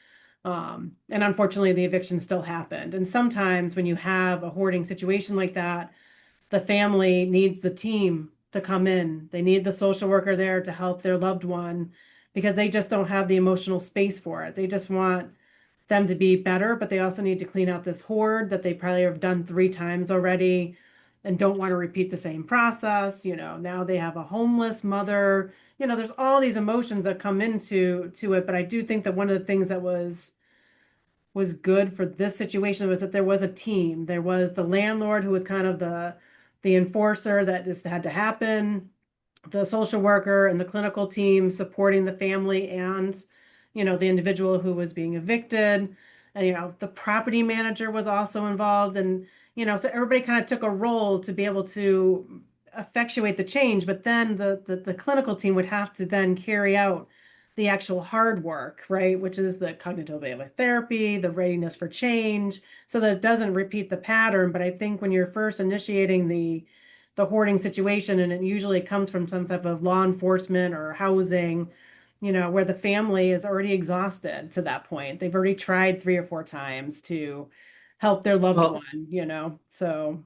And unfortunately, the eviction still happened. And sometimes when you have a hoarding situation like that, the family needs the team to come in. They need the social worker there to help their loved one because they just don't have the emotional space for it. They just want them to be better, but they also need to clean out this hoard that they probably have done 3 times already and don't want to repeat the same process. Now they have a homeless mother. There's all these emotions that come into it, but I do think that one of the things that was good for this situation was that there was a team. There was the landlord who was kind of the enforcer that this had to happen, the social worker and the clinical team supporting the family and the individual who was being evicted. And, the property manager was also involved, and so everybody kind of took a role to be able to effectuate the change. But then the clinical team would have to then carry out the actual hard work, right? Which is the cognitive behavioral therapy, the readiness for change, so that it doesn't repeat the pattern. But I think when you're first initiating the hoarding situation, and it usually comes from some type of law enforcement or housing, where the family is already exhausted to that point. They've already tried 3 or 4 times to help their loved Well, one. So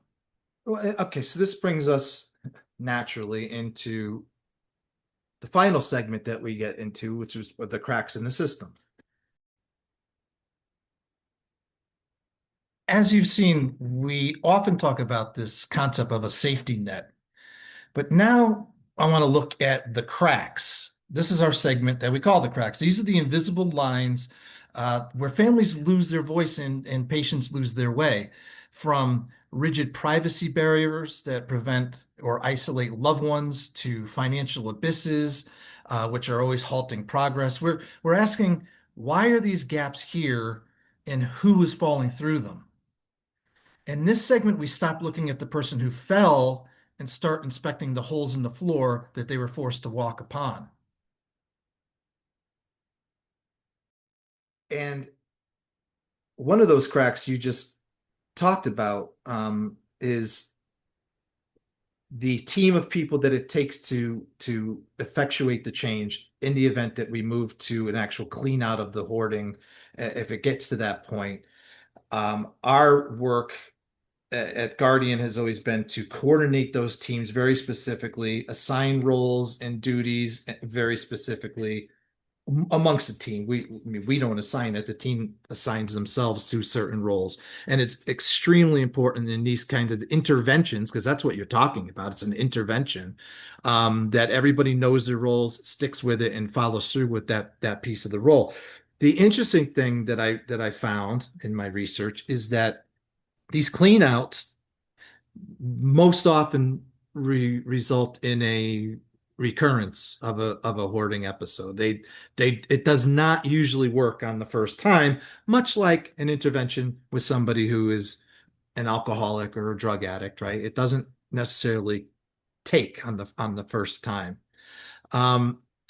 okay, so this brings us naturally into the final segment that we get into, which is the cracks in the system. As you've seen, we often talk about this concept of a safety net, but now I want to look at the cracks. This is our segment that we call the cracks. These are the invisible lines where families lose their voice and patients lose their way, from rigid privacy barriers that prevent or isolate loved ones to financial abysses, which are always halting progress. We're asking, why are these gaps here and who is falling through them? In this segment, we stop looking at the person who fell and start inspecting the holes in the floor that they were forced to walk upon. And one of those cracks you just talked about is the team of people that it takes to effectuate the change in the event that we move to an actual clean out of the hoarding, if it gets to that point. Our work at Guardian has always been to coordinate those teams very specifically, assign roles and duties very specifically amongst the team. I mean, we don't assign it. The team assigns themselves to certain roles. And it's extremely important in these kinds of interventions, because that's what you're talking about. It's an intervention, that everybody knows their roles, sticks with it, and follows through with that piece of the role. The interesting thing that I found in my research is that these cleanouts most often result in a recurrence of a hoarding episode. It does not usually work on the first time, much like an intervention with somebody who is an alcoholic or a drug addict, right? It doesn't necessarily take on the first time.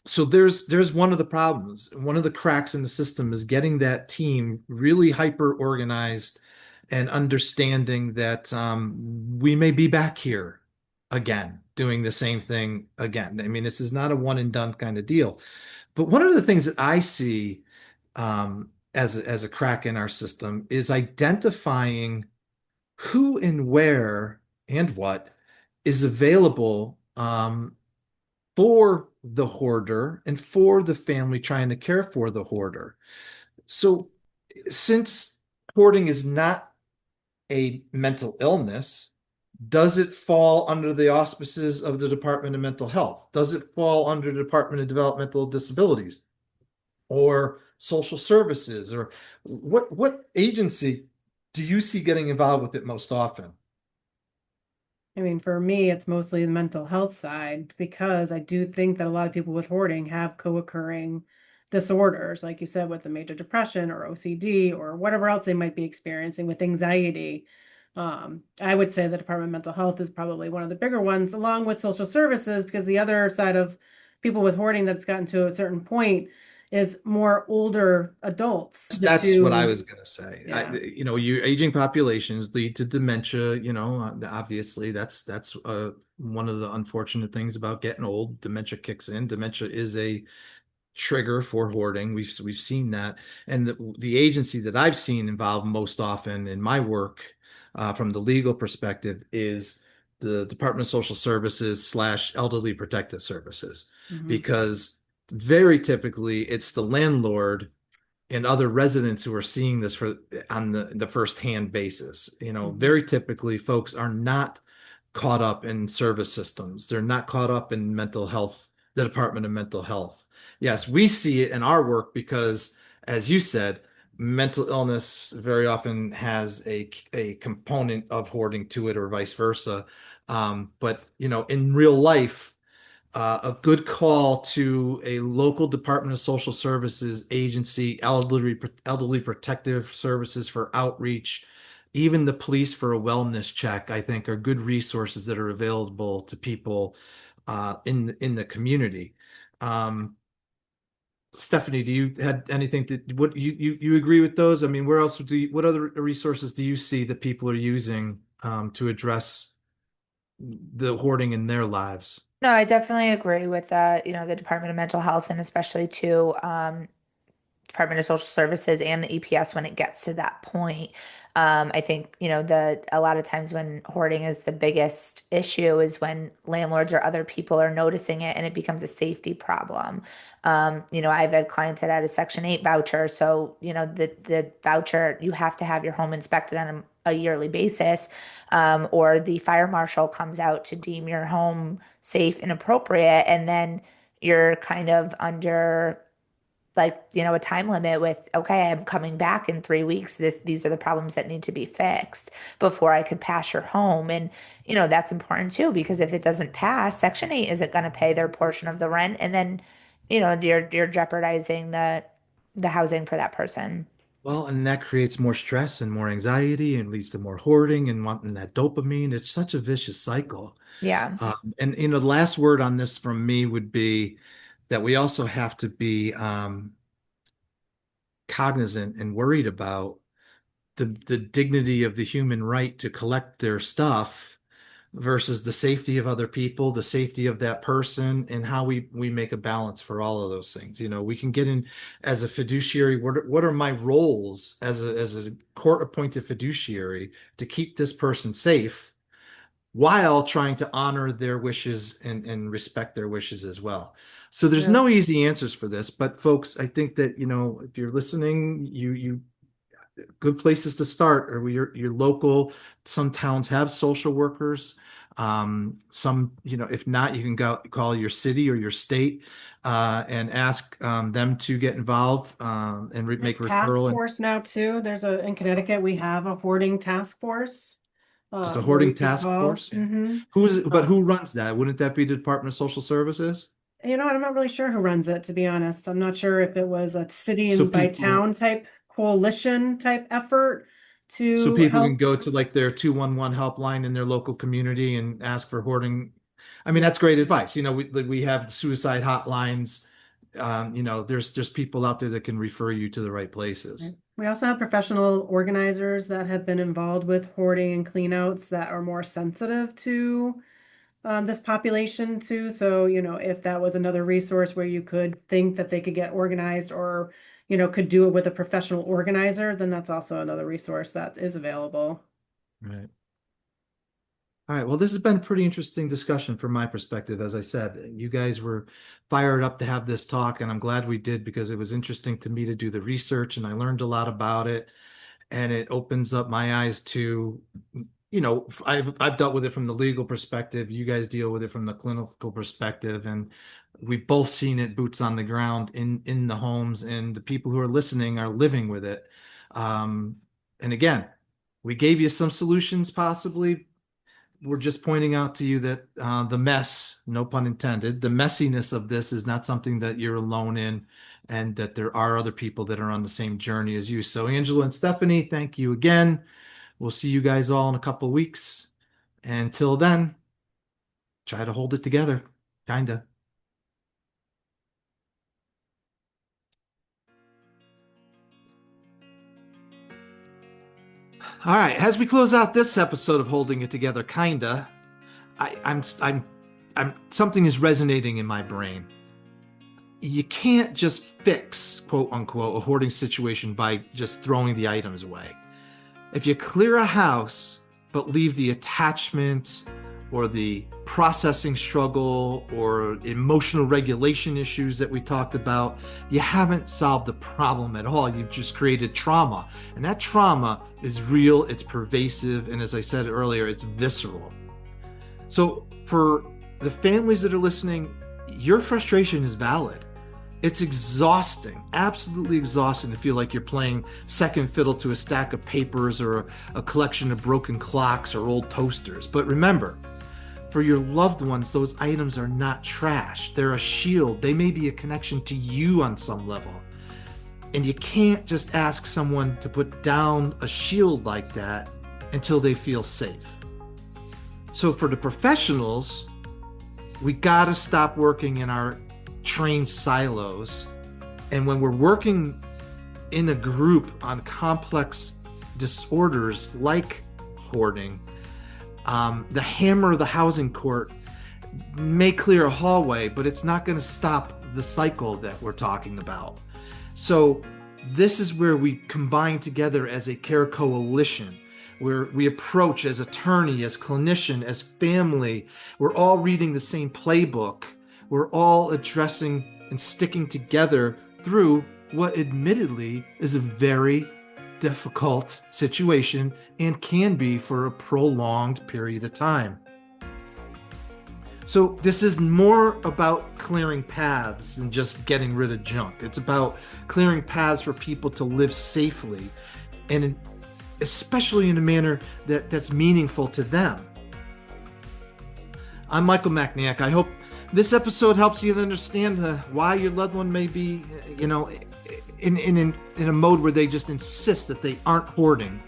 So there's one of the problems. One of the cracks in the system is getting that team really hyper organized and understanding that we may be back here again, doing the same thing again. I mean, this is not a one and done kind of deal. But one of the things that I see as a crack in our system is identifying who and where and what is available for the hoarder and for the family trying to care for the hoarder. So, since hoarding is not a mental illness, does it fall under the auspices of the Department of Mental Health? Does it fall under the Department of Developmental Disabilities or social services? Or what agency do you see getting involved with it most often? I mean, for me, it's mostly the mental health side, because I do think that a lot of people with hoarding have co-occurring disorders, like you said, with the major depression or OCD or whatever else they might be experiencing with anxiety. I would say the Department of Mental Health is probably one of the bigger ones, along with social services, because the other side of people with hoarding that's gotten to a certain point is more older adults. The That's what I two, was going to say. yeah. Your aging populations lead to dementia. Obviously, that's one of the unfortunate things about getting old. Dementia kicks in. Dementia is a trigger for hoarding. We've seen that, and the agency that I've seen involved most often in my work, from the legal perspective, is the Department of Social Services slash Elderly Protective Services, Mhm. because very typically it's the landlord and other residents who are seeing this on the first hand basis. Mhm. Very typically folks are not caught up in service systems. They're not caught up in mental health, the Department of Mental Health. Yes, we see it in our work because, as you said, mental illness very often has a component of hoarding to it, or vice versa. But in real life, a good call to a local Department of Social Services agency, elderly protective services for outreach, even the police for a wellness check, I think are good resources that are available to people in the community. Um, Stephanie, do you had anything to what you agree with those? I mean, where else what other resources do you see that people are using to address the hoarding in their lives? No, I definitely agree with that. You know, the Department of Mental Health and especially too, Department of Social Services and the EPS when it gets to that point. I think, you know, a lot of times when hoarding is the biggest issue is when landlords or other people are noticing it and it becomes a safety problem. You know, I've had clients that had a Section 8 voucher. So, you know, the voucher, you have to have your home inspected on a yearly basis, or the fire marshal comes out to deem your home safe and appropriate. And then you're kind of under like, you know, a time limit with, okay, I'm coming back in 3 weeks. These are the problems that need to be fixed before I could pass your home. And, you know, that's important too, because if it doesn't pass, Section 8 isn't going to pay their portion of the rent. And then, you know, you're jeopardizing the housing for that person. Well, and that creates more stress and more anxiety and leads to more hoarding and wanting that dopamine. It's such a vicious cycle. Yeah. And you know, the last word on this from me would be that we also have to be cognizant and worried about the dignity of the human right to collect their stuff versus the safety of other people, the safety of that person, and how we make a balance for all of those things. You know, we can get in as a fiduciary. What are my roles as a court appointed fiduciary to keep this person safe while trying to honor their wishes and respect their wishes as well. So there's Yeah. no easy answers for this, but folks, I think that, you know, if you're listening, you good places to start are your local. Some towns have social workers. Some, you know, if not, you can go call your city or your state and ask them to get involved and There's make a task referral. And force now too. In Connecticut, we have a hoarding task force there's a where hoarding you could task call. force. Yeah. Who is it, but Um, who runs that? Wouldn't that be the Department of Social Services? you know, I'm not really sure who runs it, to be honest. I'm not sure if it was a city So and by people town type coalition type effort So to people can help. go to like their 211 helpline in their local community and ask for hoarding. I mean, Yeah. that's great advice. You know, we have suicide hotlines. You know, there's people out there that can refer you to the right places. Right. We also have professional organizers that have been involved with hoarding and cleanouts that are more sensitive to this population too. So, you know, if that was another resource where you could think that they could get organized or, you know, could do it with a professional organizer, then that's also another resource that is available. Right. All right. Well, this has been a pretty interesting discussion from my perspective. As I said, you guys were fired up to have this talk, and I'm glad we did because it was interesting to me to do the research and I learned a lot about it. And it opens up my eyes to, you know, I've dealt with it from the legal perspective. You guys deal with it from the clinical perspective, and we've both seen it boots on the ground in the homes, and the people who are listening are living with it. Um, and again, we gave you some solutions possibly. We're just pointing out to you that the mess, no pun intended, the messiness of this is not something that you're alone in, and that there are other people that are on the same journey as you. So, Angela and Stephanie, thank you again. We'll see you guys all in a couple of weeks. Until then, try to hold it together. Kinda. All right. As we close out this episode of Holding It Together, kinda, I'm something is resonating in my brain. You can't just fix, quote unquote, a hoarding situation by just throwing the items away. If you clear a house, but leave the attachment or the processing struggle or emotional regulation issues that we talked about, you haven't solved the problem at all. You've just created trauma. And that trauma is real, it's pervasive, and as I said earlier, it's visceral. So for the families that are listening, your frustration is valid. It's exhausting, absolutely exhausting to feel like you're playing second fiddle to a stack of papers or a collection of broken clocks or old toasters. But remember, for your loved ones, those items are not trash. They're a shield. They may be a connection to you on some level. And you can't just ask someone to put down a shield like that until they feel safe. So for the professionals, we got to stop working in our trained silos. And when we're working in a group on complex disorders like hoarding, the hammer of the housing court may clear a hallway, but it's not going to stop the cycle that we're talking about. So this is where we combine together as a care coalition, where we approach as attorney, as clinician, as family. We're all reading the same playbook. We're all addressing and sticking together through what admittedly is a very difficult situation and can be for a prolonged period of time. So this is more about clearing paths than just getting rid of junk. It's about clearing paths for people to live safely, and especially in a manner that's meaningful to them. I'm Michael Macniak. I hope this episode helps you to understand why your loved one may be, in a mode where they just insist that they aren't hoarding.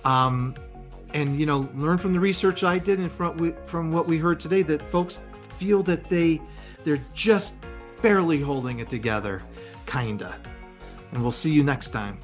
And learn from the research I did and from what we heard today, that folks feel that they're just barely holding it together, kinda. And we'll see you next time.